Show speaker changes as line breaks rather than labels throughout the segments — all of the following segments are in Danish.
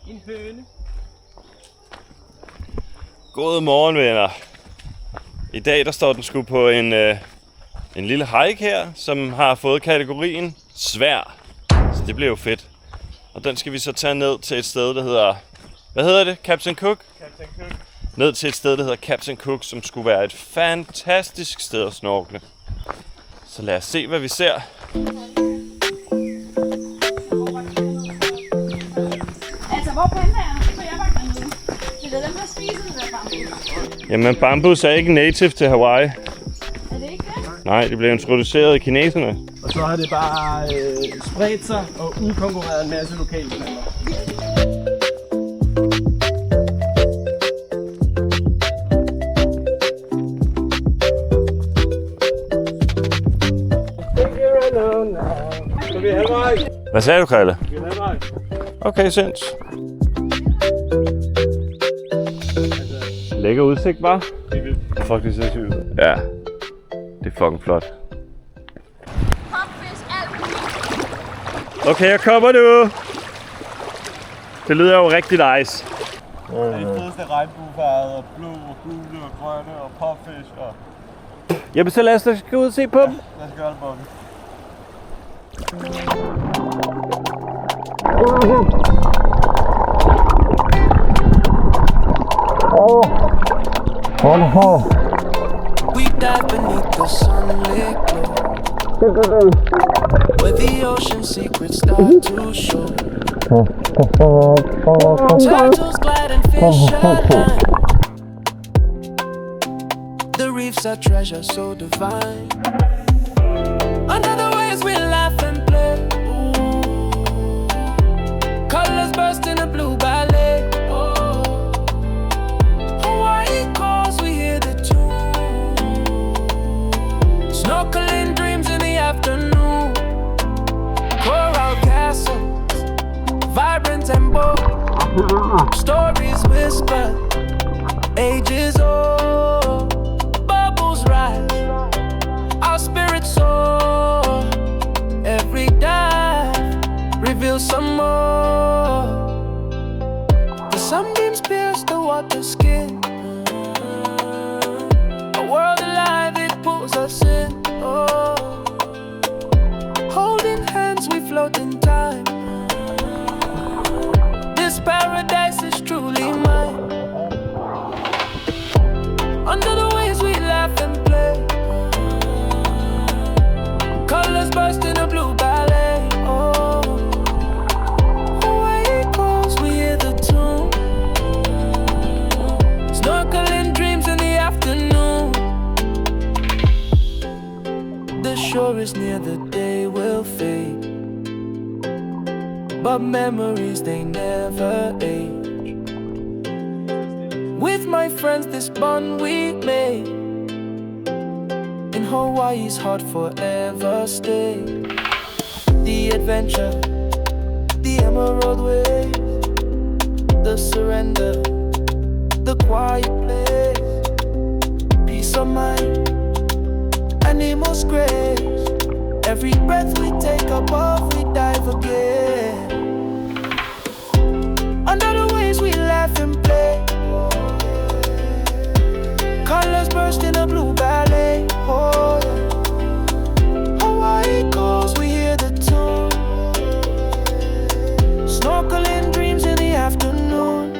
En høne.
God morgen, venner. I dag der står den sgu på en lille hike her, som har fået kategorien svær. Så det bliver jo fedt. Og den skal vi så tage ned til et sted, der hedder... Hvad hedder det? Captain Cook?
Captain Cook.
Ned til et sted, der hedder Captain Cook, som skulle være et fantastisk sted at snorkle. Så lad os se, hvad vi ser.
Altså, hvor pandaerne? For jeg var dernede. Det er dem, der spiser det der bambus.
Jamen, bambus er ikke native til Hawaii.
Er det ikke det?
Nej, det blev introduceret af kineserne.
Og så har det bare spredt sig og udkonkurreret en masse lokale planter. Skal vi halvvej?
Hvad sagde du, Krille?
Skal vi halvvej?
Okay, sinds. Lækker udsigt, bare.
Det er vildt.
Fuck, det ser sygt ud. Ja, det er fucking flot. Okay, jeg kommer nu. Det lyder jo rigtig nice.
Det er de fedeste regnbuefarvede og blå og gule og grønne og popfish og...
Jamen, så lad os da gå ud og se på dem.
Lad os gøre det, Bobby.
We dive beneath the sunlit glow, where the ocean secrets start to show. Turtles glide and fish align. The reefs are treasure so divine. Under the waves we laugh and play. Colors burst in a blue ballet. Hawaii calls, we hear the tune. Snorkeling dreams in the afternoon. Coral castles, vibrant and bold. Stories whisper, ages old. Bubbles rise, our spirits soar. Every dive reveals some more. The sunbeams pierce the water skin. A world alive, it pulls us in. Oh, holding hands, we float in time. This paradise is truly mine. Under the waves, we laugh and play. Colors burst in a blue ballet. Oh, Hawaii calls, we hear the tune. Snorkeling dreams in the afternoon. The shore is near, the day will fade, but memories, they never age. With my friends, this bond we made in Hawaii's heart forever stay. The adventure, the emerald waves, the surrender, the quiet place, peace of mind, animals grace. Every breath we take above, we dive again. Under the waves we laugh and play. Colors burst in a blue ballet. Oh, yeah. Hawaii calls, we hear the tune. Snorkeling dreams in the afternoon.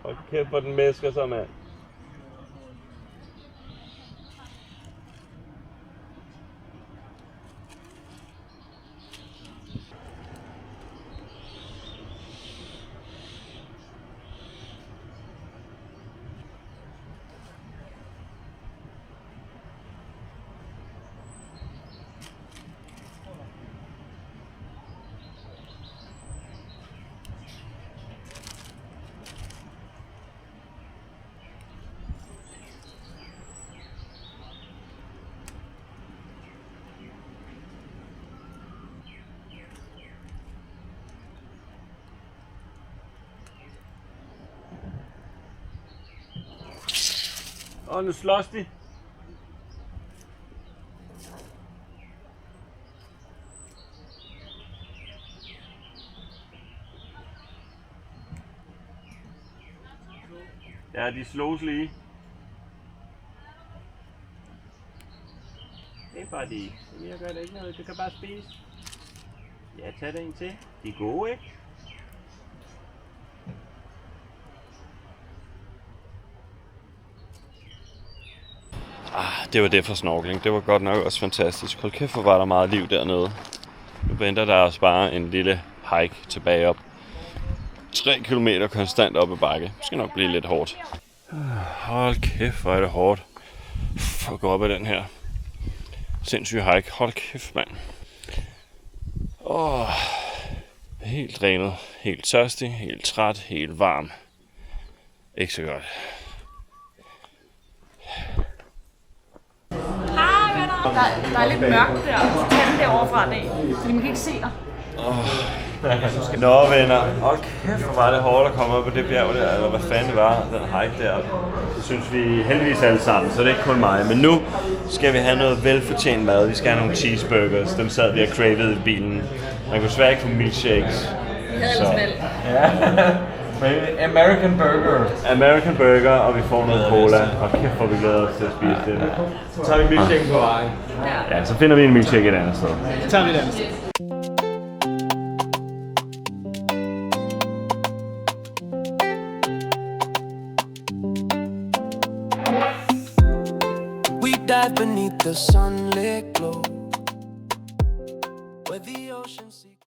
Hold kæft, hvor den mæsker sig, mand. Nu slås de. Ja, de slås lige. Hey buddy, jeg gør det ikke noget, du kan bare spise. Ja, tag det en til. De er gode, ikke? Det var det for snorkeling. Det var godt nok også fantastisk. Hold kæft, hvor var der meget liv dernede. Nu venter der os bare en lille hike tilbage op. 3 kilometer konstant op ad bakke. Det skal nok blive lidt hårdt. Hold kæft, hvor er det hårdt. For at gå op ad den her sindssyge hike. Hold kæft, mand. Helt drænet, helt tørstig, helt træt, helt varm. Ikke så godt.
Hej venner! Der er lidt mørkt der. Så tag den derovre fra dag, fordi man kan ikke se dig.
Nå venner, hold kæft, hvor var det hårdt at komme op på det bjerg der, eller hvad fanden det var, den hike der. Det synes vi heldigvis alle sammen, så det er ikke kun mig. Men nu skal vi have noget velfortjent mad. Vi skal have nogle cheeseburgers, dem sad vi og cravede i bilen. Man kunne svært ikke få milkshakes.
American burger.
American burger, og vi får noget cola. Og kæft, hvor vi glæder os til at spise det.
Så tager vi milkshaken på vejen.
Ja, så finder vi en milkshake et andet sted.
Så tager vi et andet sted.
Dive beneath the sunlit glow, where the ocean seeks